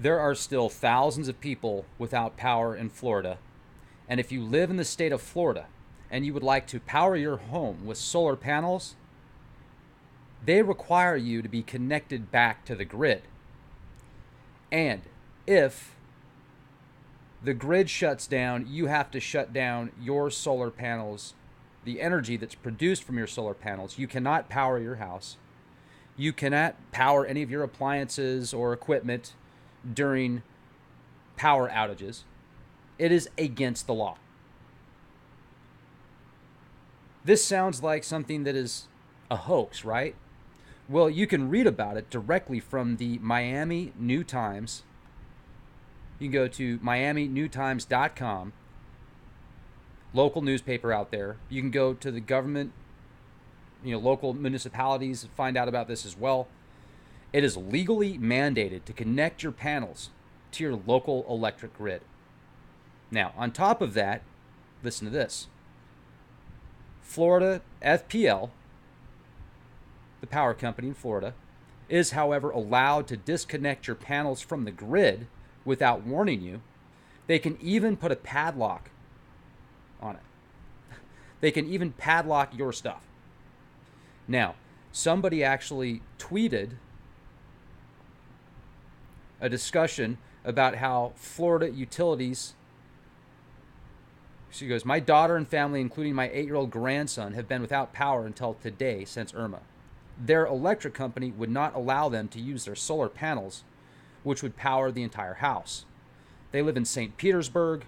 There are still thousands of people without power in Florida. And if you live in the state of Florida and you would like to power your home with solar panels, they require you to be connected back to the grid. And if the grid shuts down, you have to shut down your solar panels, the energy that's produced from your solar panels. You cannot power your house. You cannot power any of your appliances or equipment during power outages. It is against the law. This sounds like something that is a hoax, right? Well, you can read about it directly from the Miami New Times. You can go to miaminewtimes.com, local newspaper out there. You can go to the government, local municipalities, and find out about this as well. It is legally mandated to connect your panels to your local electric grid. Now, on top of that, listen to this. Florida FPL, the power company in Florida, is, however, allowed to disconnect your panels from the grid without warning you. They can even put a padlock on it. They can even padlock your stuff. Now, somebody actually tweeted a discussion about how Florida utilities, she goes, my daughter and family, including my 8-year-old grandson, have been without power until today since Irma. Their electric company would not allow them to use their solar panels, which would power the entire house. They live in St. Petersburg.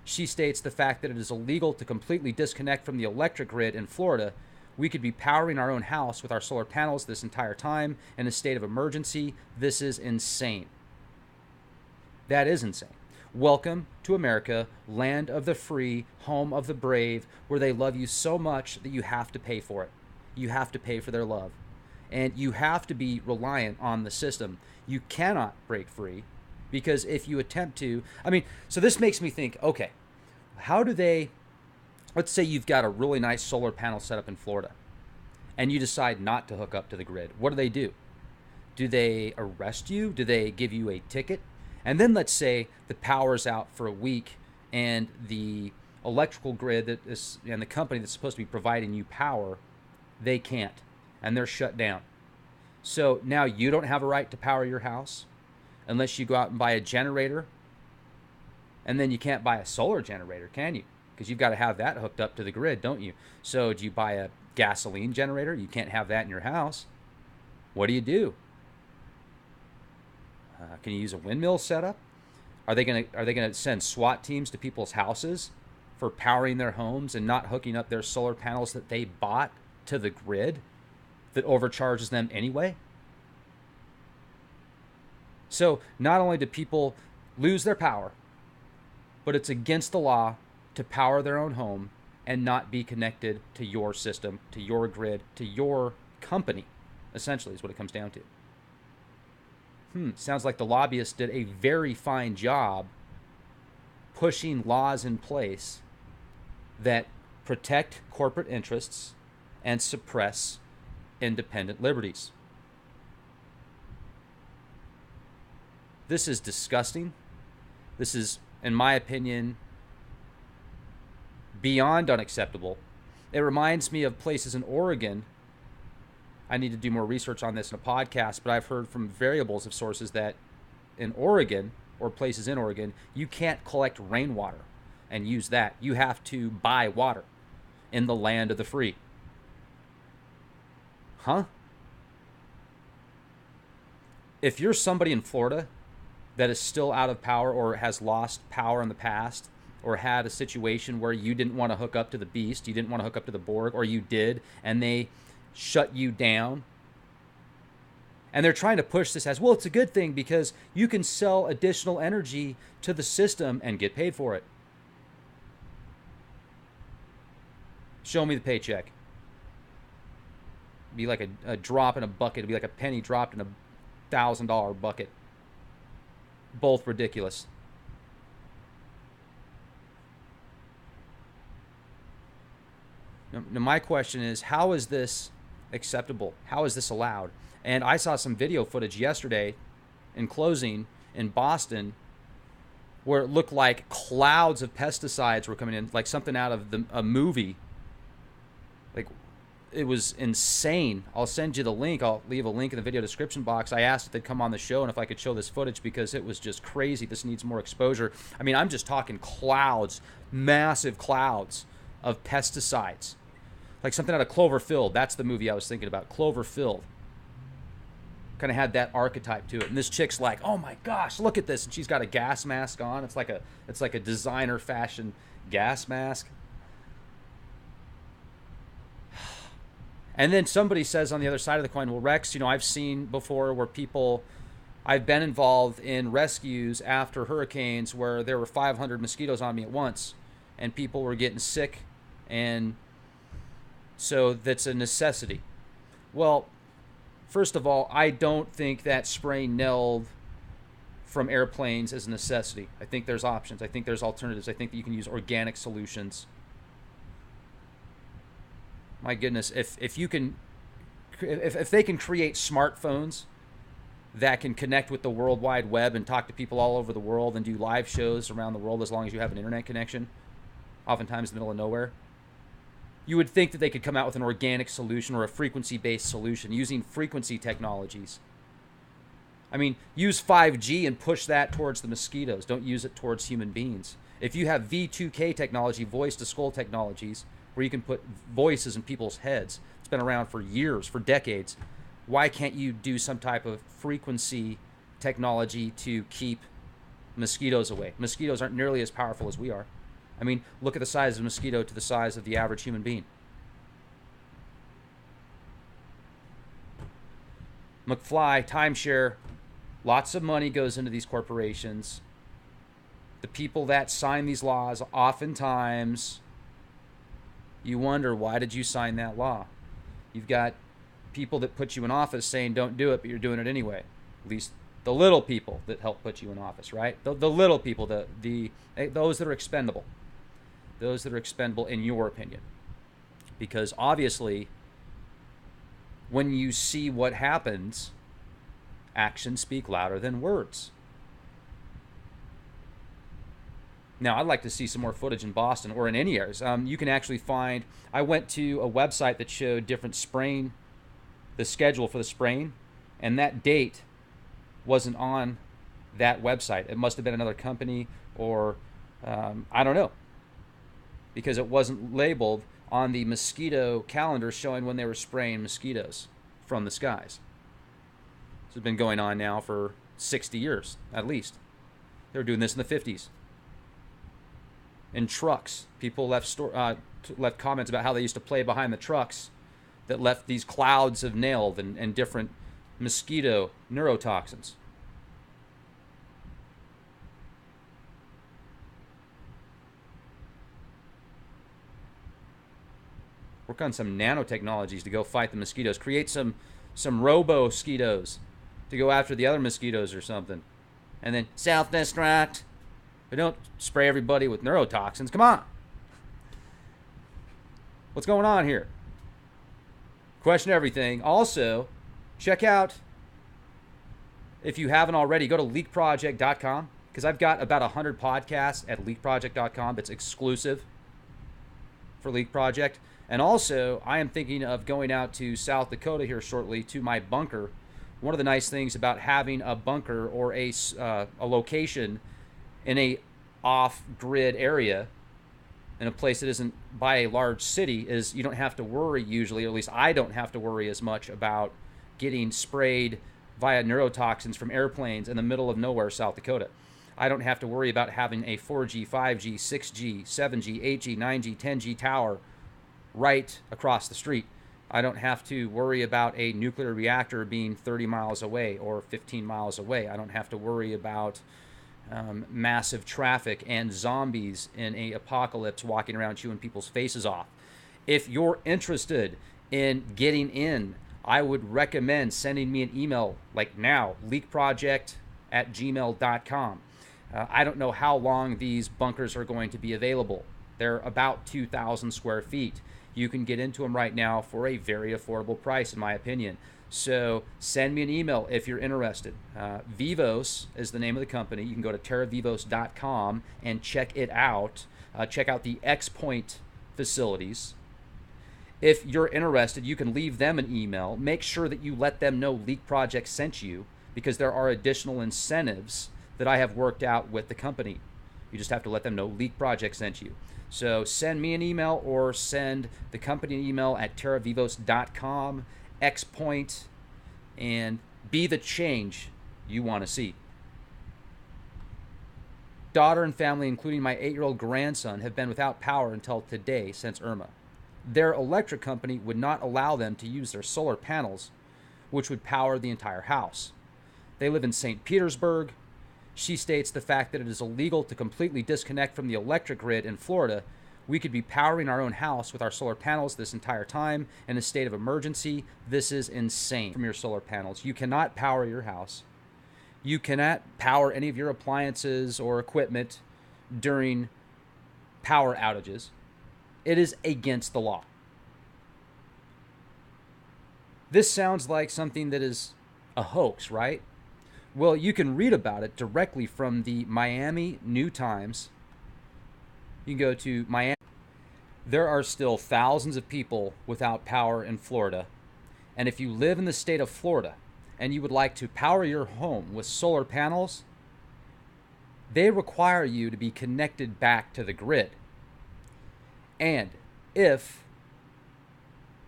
She states the fact that it is illegal to completely disconnect from the electric grid in Florida. We could be powering our own house with our solar panels this entire time in a state of emergency. This is insane. That is insane. Welcome to America, land of the free, home of the brave, where they love you so much that you have to pay for it. You have to pay for their love. And you have to be reliant on the system. You cannot break free, because if you attempt to, so this makes me think, okay, how do they, let's say you've got a really nice solar panel set up in Florida and you decide not to hook up to the grid. What do? Do they arrest you? Do they give you a ticket? And then let's say the power's out for a week and the electrical grid that is, and the company that's supposed to be providing you power, they can't, and they're shut down. So now you don't have a right to power your house unless you go out and buy a generator. And then you can't buy a solar generator, can you? Because you've got to have that hooked up to the grid, don't you? So do you buy a gasoline generator? You can't have that in your house. What do? Can you use a windmill setup? Are they gonna send SWAT teams to people's houses for powering their homes and not hooking up their solar panels that they bought to the grid that overcharges them anyway? So not only do people lose their power, but it's against the law to power their own home and not be connected to your system, to your grid, to your company, essentially is what it comes down to. Sounds like the lobbyists did a very fine job pushing laws in place that protect corporate interests and suppress independent liberties. This is disgusting. This is, in my opinion, beyond unacceptable. It reminds me of places in Oregon. I need to do more research on this in a podcast, but I've heard from variables of sources that in Oregon, or places in Oregon, you can't collect rainwater and use that. You have to buy water in the land of the free. Huh? If you're somebody in Florida that is still out of power or has lost power in the past, or had a situation where you didn't want to hook up to the beast, you didn't want to hook up to the Borg, or you did, and they shut you down. And they're trying to push this as, well, it's a good thing because you can sell additional energy to the system and get paid for it. Show me the paycheck. It'd be like a drop in a bucket. It'd be like a penny dropped in a $1,000 bucket. Both ridiculous. Now, my question is, how is this acceptable? How is this allowed? And I saw some video footage yesterday in closing in Boston where it looked like clouds of pesticides were coming in, like something out of a movie. Like, it was insane. I'll send you the link. I'll leave a link in the video description box. I asked if they'd come on the show and if I could show this footage because it was just crazy. This needs more exposure. I mean, I'm just talking clouds, massive clouds of pesticides. Like something out of Cloverfield. That's the movie I was thinking about, Cloverfield. Kind of had that archetype to it. And this chick's like, oh my gosh, look at this. And she's got a gas mask on. It's like a designer fashion gas mask. And then somebody says on the other side of the coin, well, Rex, I've seen before where I've been involved in rescues after hurricanes where there were 500 mosquitoes on me at once and people were getting sick. And so that's a necessity. Well, first of all, I don't think that spraying Neld from airplanes is a necessity. I think there's options. I think there's alternatives. I think that you can use organic solutions. My goodness, if they can create smartphones that can connect with the World Wide Web and talk to people all over the world and do live shows around the world as long as you have an internet connection, oftentimes in the middle of nowhere, you would think that they could come out with an organic solution or a frequency-based solution using frequency technologies. I mean, use 5G and push that towards the mosquitoes. Don't use it towards human beings. If you have V2K technology, voice-to-skull technologies, where you can put voices in people's heads, it's been around for years, for decades. Why can't you do some type of frequency technology to keep mosquitoes away? Mosquitoes aren't nearly as powerful as we are. I mean, look at the size of a mosquito to the size of the average human being. McFly, timeshare, lots of money goes into these corporations. The people that sign these laws, oftentimes, you wonder, why did you sign that law? You've got people that put you in office saying don't do it, but you're doing it anyway. At least the little people that help put you in office, right? The little people, those that are expendable. Those that are expendable in your opinion. Because obviously, when you see what happens, actions speak louder than words. Now, I'd like to see some more footage in Boston or in any areas. You can actually find, I went to a website that showed different spraying, the schedule for the spraying, and that date wasn't on that website. It must have been another company or I don't know, because it wasn't labeled on the mosquito calendar showing when they were spraying mosquitoes from the skies. This has been going on now for 60 years, at least. They were doing this in the 50s. In trucks, people left comments about how they used to play behind the trucks that left these clouds of nailed and different mosquito neurotoxins. Work on some nanotechnologies to go fight the mosquitoes. Create some robo-mosquitoes to go after the other mosquitoes or something. And then self-destruct. But don't spray everybody with neurotoxins. Come on. What's going on here? Question everything. Also, check out, if you haven't already, go to leakproject.com, because I've got about 100 podcasts at leakproject.com that's exclusive for Leak Project. And also, I am thinking of going out to South Dakota here shortly to my bunker. One of the nice things about having a bunker or a location in a off-grid area, in a place that isn't by a large city, is you don't have to worry usually, or at least I don't have to worry as much about getting sprayed via neurotoxins from airplanes in the middle of nowhere, South Dakota. I don't have to worry about having a 4G, 5G, 6G, 7G, 8G, 9G, 10G tower right across the street. I don't have to worry about a nuclear reactor being 30 miles away or 15 miles away. I don't have to worry about massive traffic and zombies in an apocalypse walking around chewing people's faces off. If you're interested in getting in, I would recommend sending me an email like now, leakproject@gmail.com. I don't know how long these bunkers are going to be available. They're about 2,000 square feet. You can get into them right now for a very affordable price, in my opinion. So send me an email if you're interested. Vivos is the name of the company. You can go to terravivos.com and check it out. Check out the X Point facilities. If you're interested, you can leave them an email. Make sure that you let them know Leak Project sent you, because there are additional incentives that I have worked out with the company. You just have to let them know Leak Project sent you. So send me an email or send the company an email at terravivos.com, Xpoint, and be the change you want to see. Daughter and family, including my 8-year-old grandson, have been without power until today since Irma. Their electric company would not allow them to use their solar panels, which would power the entire house. They live in St. Petersburg. She states the fact that it is illegal to completely disconnect from the electric grid in Florida. We could be powering our own house with our solar panels this entire time in a state of emergency. This is insane. From your solar panels, you cannot power your house. You cannot power any of your appliances or equipment during power outages. It is against the law. This sounds like something that is a hoax, right? Well, you can read about it directly from the Miami New Times. You can go to Miami. There are still thousands of people without power in Florida. And if you live in the state of Florida and you would like to power your home with solar panels, they require you to be connected back to the grid. And if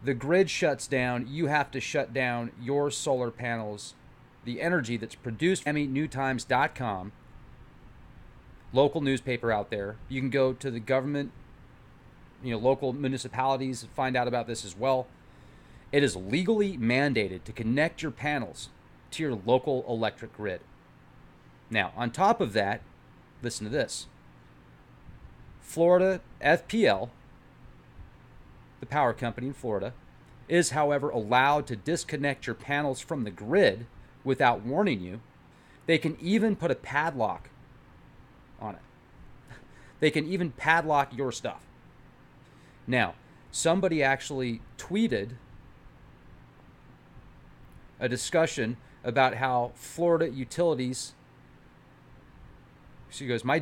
the grid shuts down, you have to shut down your solar panels, the energy that's produced. MiamiNewTimes.com, local newspaper out there. You can go to the government, local municipalities, and find out about this as well. It is legally mandated to connect your panels to your local electric grid. Now, on top of that, listen to this. Florida FPL, the power company in Florida, is, however, allowed to disconnect your panels from the grid without warning you. They can even put a padlock on it. They can even padlock your stuff. Now, somebody actually tweeted a discussion about how Florida utilities, she goes, my